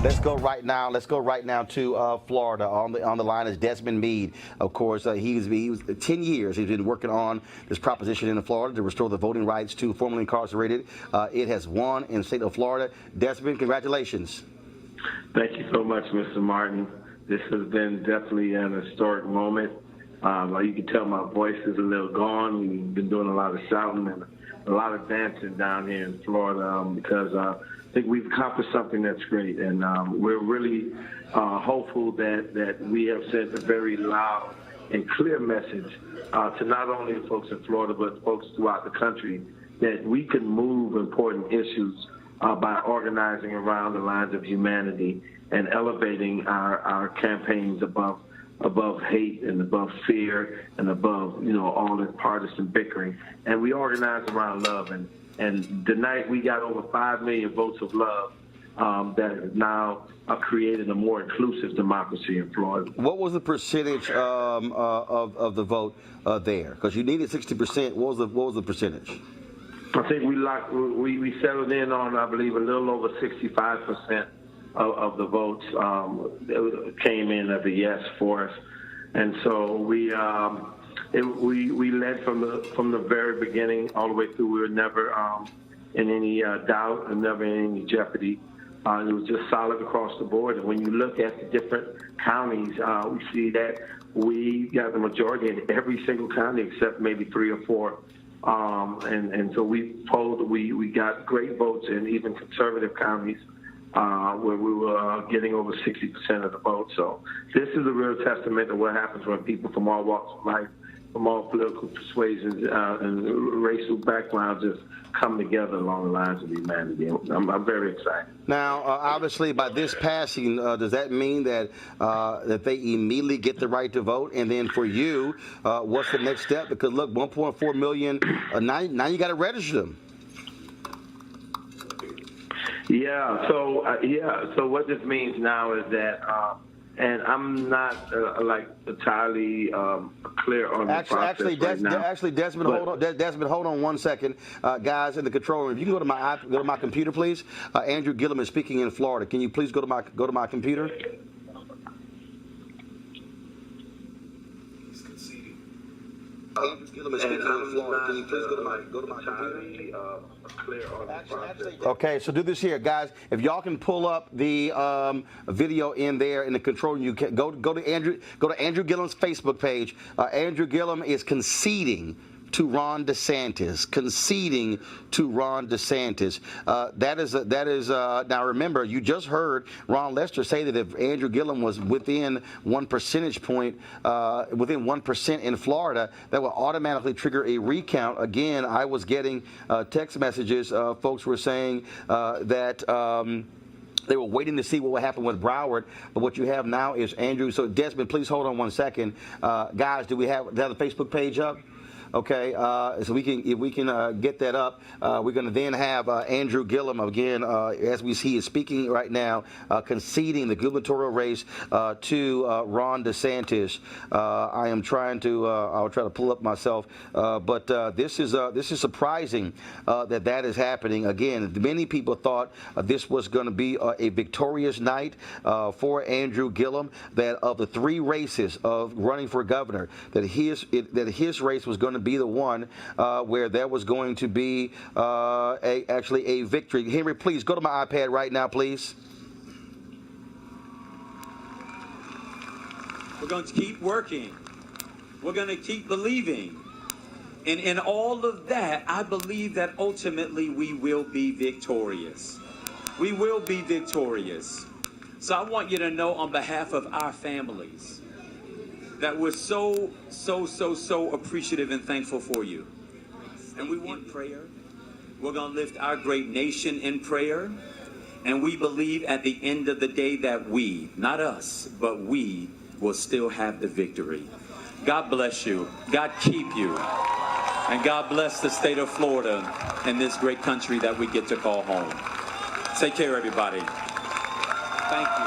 Let's go right now. Let's go right now to Florida. On the line is Desmond Meade. Of course, he was 10 years. He's been working on this proposition in Florida to restore the voting rights to formerly incarcerated. It has won in the state of Florida. Desmond, congratulations. Thank you so much, Mr. Martin. This has been definitely an historic moment. You can tell my voice is a little gone. We've been doing a lot of shouting and a lot of dancing down here in Florida because I think we've accomplished something that's great. And we're really hopeful that we have sent a very loud and clear message to not only the folks in Florida, but folks throughout the country that we can move important issues by organizing around the lines of humanity and elevating our campaigns above hate and above fear and above, all this partisan bickering. And we organize around love. And tonight we got over 5 million votes of love that have now created a more inclusive democracy in Florida. What was the percentage of the vote there? Because you needed 60%. What was the percentage? I think we settled in on, I believe, a little over 65% of the votes came in as a yes for us, and so we led from the very beginning all the way through. We were never in any doubt and never in any jeopardy. It was just solid across the board. And when you look at the different counties, we see that we got the majority in every single county except maybe 3 or 4. And so we got great votes in even conservative counties where we were getting over 60% of the vote. So this is a real testament to what happens when people from all walks of life, from all political persuasions and racial backgrounds just come together along the lines of humanity. I'm very excited. Now, obviously, by this passing, does that mean that they immediately get the right to vote? And then for you, what's the next step? Because look, 1.4 million, now you got to register them. Yeah. So what this means now is that. And I'm not entirely clear on the process right now. Actually, Desmond, hold on. Desmond, hold on 1 second, guys in the control room. If you can go to my computer, please. Andrew Gillum is speaking in Florida. Can you please go to my computer? Andrew Gillum is speaking in Florida. Can you please go to my computer? Okay, so do this here, guys. If y'all can pull up the video in there in the control room, you can go to Andrew Gillum's Facebook page. Andrew Gillum is conceding to Ron DeSantis, That is now remember, you just heard Ron Lester say that if Andrew Gillum was within 1 percentage point, within 1% in Florida, that would automatically trigger a recount. Again, I was getting text messages. Folks were saying that they were waiting to see what would happen with Broward, but what you have now is Andrew. So Desmond, please hold on 1 second. Guys, do we have the Facebook page up? Okay, so if we can get that up, we're going to then have Andrew Gillum again, as we see, he is speaking right now, conceding the gubernatorial race to Ron DeSantis. I am trying to, I'll try to pull up myself, but this is surprising that is happening. Again, many people thought this was going to be a victorious night for Andrew Gillum. That of the 3 races of running for governor, that his race was going to be the one where there was going to be actually a victory. Henry, please go to my iPad right now, please. We're going to keep working. We're going to keep believing. And in all of that, I believe that ultimately we will be victorious. We will be victorious. So I want you to know on behalf of our families that we're so appreciative and thankful for you. And we want prayer. We're going to lift our great nation in prayer. And we believe at the end of the day that we, not us, but we will still have the victory. God bless you. God keep you. And God bless the state of Florida and this great country that we get to call home. Take care, everybody. Thank you.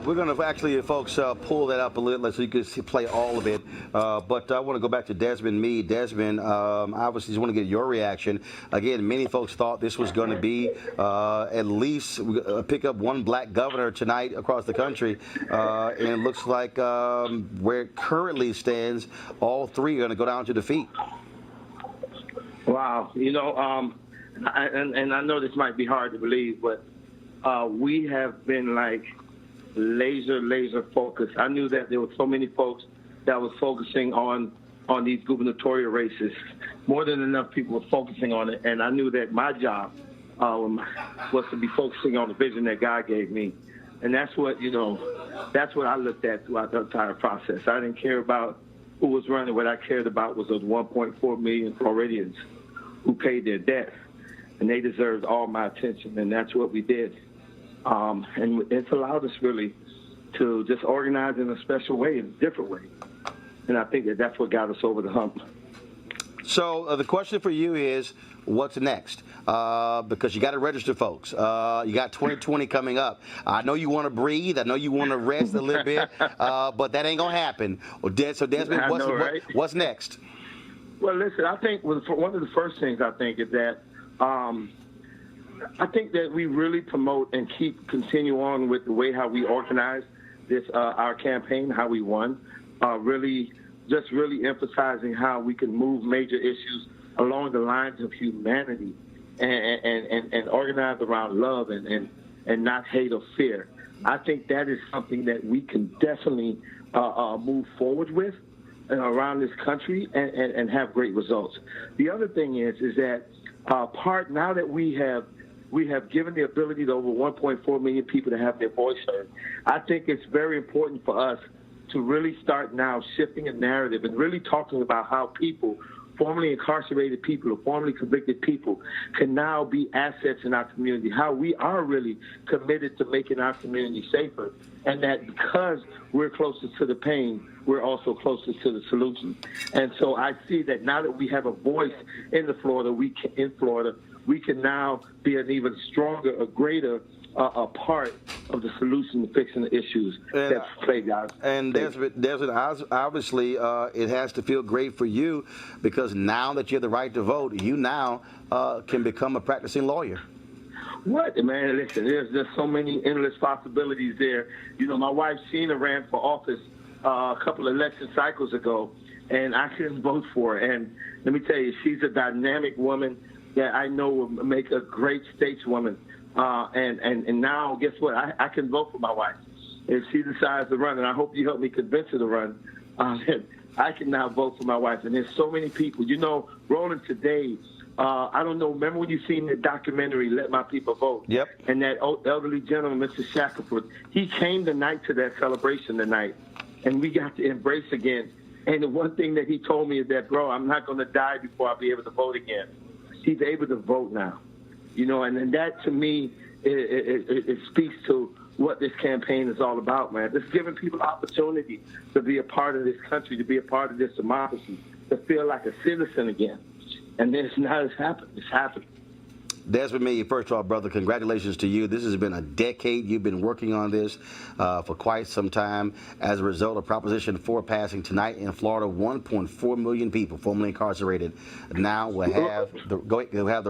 we're gonna actually, folks, pull that up a little so you can play all of it. But I want to go back to Desmond Meade. Desmond, obviously, just want to get your reaction. Again, many folks thought this was going to be at least pick up one black governor tonight across the country, and it looks like where it currently stands, all three are going to go down to defeat. Wow. You know, and I know this might be hard to believe, but we have been like laser focused. I knew that there were so many folks that was focusing on these gubernatorial races. More than enough people were focusing on it, and I knew that my job was to be focusing on the vision that God gave me. And that's what, that's what I looked at throughout the entire process. I didn't care about who was running. What I cared about was those 1.4 million Floridians who paid their debt, and they deserved all my attention, and that's what we did. And it's allowed us really to just organize in a special way, in a different way. And I think that that's what got us over the hump. So the question for you is, what's next? Because you got to register, folks. You got 2020 coming up. I know you want to breathe. I know you want to rest a little bit, but that ain't going to happen. So Desmond, what's next? Well, listen, I think one of the first things I think is that I think that we really promote and continue on with the way how we organize this our campaign, how we won, really emphasizing how we can move major issues along the lines of humanity and organize around love and not hate or fear. I think that is something that we can definitely move forward with around this country and have great results. The other thing is that now that we have given the ability to over 1.4 million people to have their voice heard, I think it's very important for us to really start now shifting a narrative and really talking about how people, formerly incarcerated people or formerly convicted people, can now be assets in our community, how we are really committed to making our community safer, and that because we're closest to the pain, we're also closest to the solution. And so I see that now that we have a voice in Florida, we can now be an even stronger, a greater a part of the solution to fixing the issues that plague us. And Desmond, obviously, it has to feel great for you because now that you have the right to vote, you now can become a practicing lawyer. What, man? Listen, there's just so many endless possibilities there. My wife, Sheena, ran for office a couple of election cycles ago, and I couldn't vote for her. And let me tell you, she's a dynamic woman that I know will make a great stateswoman. And now, guess what? I can vote for my wife if she decides to run, and I hope you help me convince her to run. I can now vote for my wife. And there's so many people. Roland, today, I don't know, remember when you seen the documentary, Let My People Vote? Yep. And that elderly gentleman, Mr. Shackelford, he came tonight to that celebration tonight, and we got to embrace again. And the one thing that he told me is that, bro, I'm not going to die before I'll be able to vote again. He's able to vote now. And that to me, it speaks to what this campaign is all about, man. Just giving people opportunity to be a part of this country, to be a part of this democracy, to feel like a citizen again. And it's happened. It's happened. Desmond Meade, first of all, brother, congratulations to you. This has been a decade. You've been working on this for quite some time. As a result of Proposition 4 passing tonight in Florida, 1.4 million people formerly incarcerated now will have the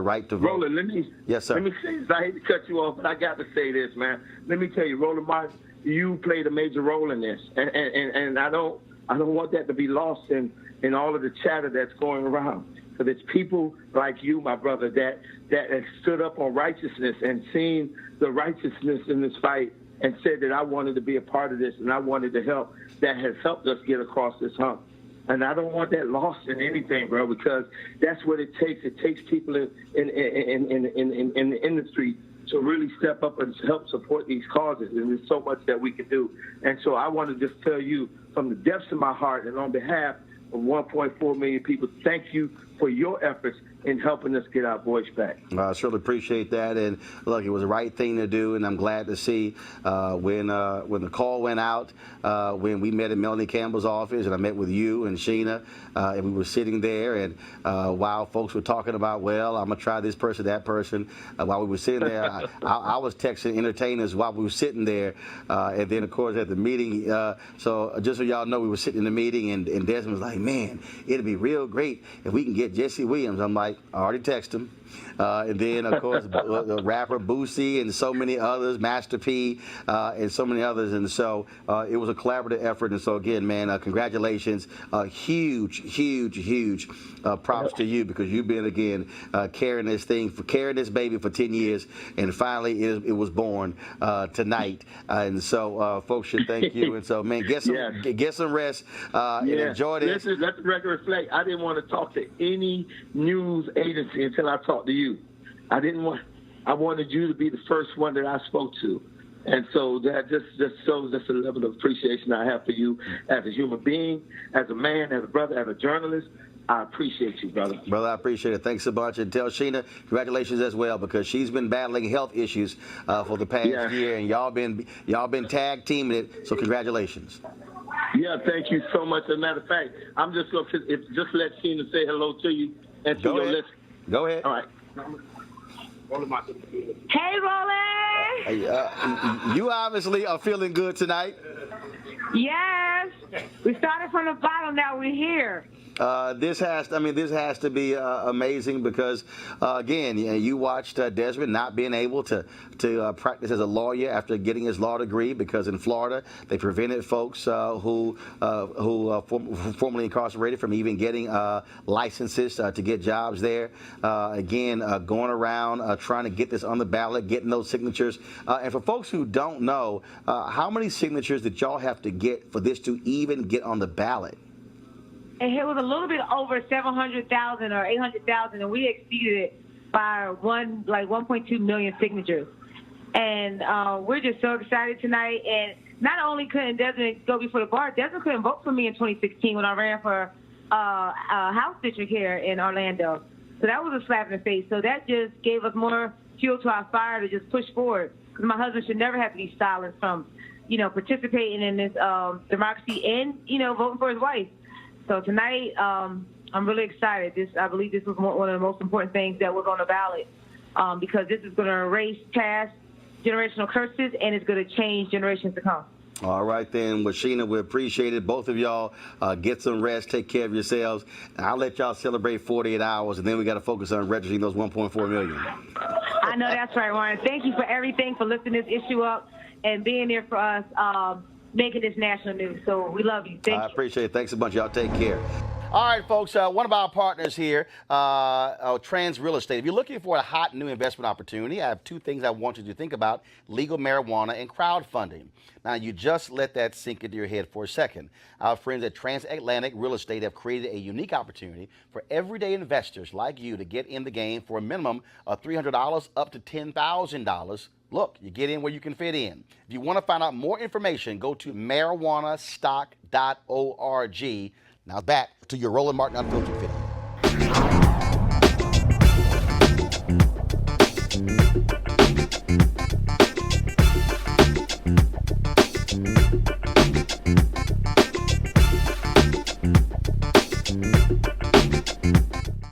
right to vote. Roland, yes, sir. Let me say this. I hate to cut you off, but I got to say this, man. Let me tell you, Roland Martin, you played a major role in this, and I don't want that to be lost in all of the chatter that's going around. Because it's people like you, my brother, that have stood up on righteousness and seen the righteousness in this fight and said that I wanted to be a part of this and I wanted to help. That has helped us get across this hump. And I don't want that lost in anything, bro, because that's what it takes. It takes people in the industry to really step up and help support these causes. And there's so much that we can do. And so I want to just tell you from the depths of my heart and on behalf of 1.4 million people, thank you for your efforts in helping us get our voice back. I certainly appreciate that, and look, it was the right thing to do, and I'm glad to see when the call went out, when we met at Melanie Campbell's office, and I met with you and Sheena, and we were sitting there, and while folks were talking about, well, I'm gonna try this person, that person, while we were sitting there, I was texting entertainers while we were sitting there, and then of course at the meeting. So just so y'all know, we were sitting in the meeting, and Desmond was like, man, it'd be real great if we can get Jesse Williams. I'm like, I already texted him. And then, of course, the rapper Boosie and so many others, Master P, and so many others. And so it was a collaborative effort. And so, again, man, congratulations. Huge props to you, because you've been, again, carrying this baby for 10 years. And finally, it was born tonight. And so folks should thank you. And so, man, get some rest and enjoy this. Listen, let the record reflect. I didn't want to talk to any news agency until I talked to you. I wanted you to be the first one that I spoke to. And so that just shows us the level of appreciation I have for you as a human being, as a man, as a brother, as a journalist. I appreciate you, brother. Brother, I appreciate it. Thanks a bunch. And tell Sheena congratulations as well, because she's been battling health issues for the past year, and y'all been tag teaming it. So congratulations. Yeah, thank you so much. As a matter of fact, I'm just going to let Sheena say hello to you and to your listeners. Go ahead. All right. Hey, Roland. You obviously are feeling good tonight. Yes. We started from the bottom. Now we're here. This has to be amazing, because again, you watched Desmond not being able to practice as a lawyer after getting his law degree, because in Florida they prevented folks who formerly incarcerated from even getting licenses to get jobs there. Again, going around trying to get this on the ballot, getting those signatures. And for folks who don't know, how many signatures did y'all have to get for this to even get on the ballot? It was a little bit over 700,000 or 800,000, and we exceeded it by 1.2 million signatures. And we're just so excited tonight. And not only couldn't Desmond go before the bar, Desmond couldn't vote for me in 2016 when I ran for House District here in Orlando. So that was a slap in the face. So that just gave us more fuel to our fire to just push forward. Because my husband should never have to be silenced from, participating in this democracy and, voting for his wife. So tonight, I'm really excited. I believe this was one of the most important things that was on the ballot, because this is going to erase past generational curses, and it's going to change generations to come. All right, then. Well, Sheena, we appreciate it. Both of y'all get some rest, take care of yourselves. I'll let y'all celebrate 48 hours, and then we got to focus on registering those 1.4 million. I know that's right, Warren. Thank you for everything, for lifting this issue up and being there for us, making this national news. So we love you. Thank you. I appreciate it. Thanks a bunch. Y'all take care. All right, folks, one of our partners here, Trans Real Estate. If you're looking for a hot new investment opportunity, I have two things I want you to think about: legal marijuana and crowdfunding. Now, you just let that sink into your head for a second. Our friends at Transatlantic Real Estate have created a unique opportunity for everyday investors like you to get in the game for a minimum of $300 up to $10,000. Look, you get in where you can fit in. If you want to find out more information, go to marijuanastock.org. Now back to your Roland Martin Unfiltered video.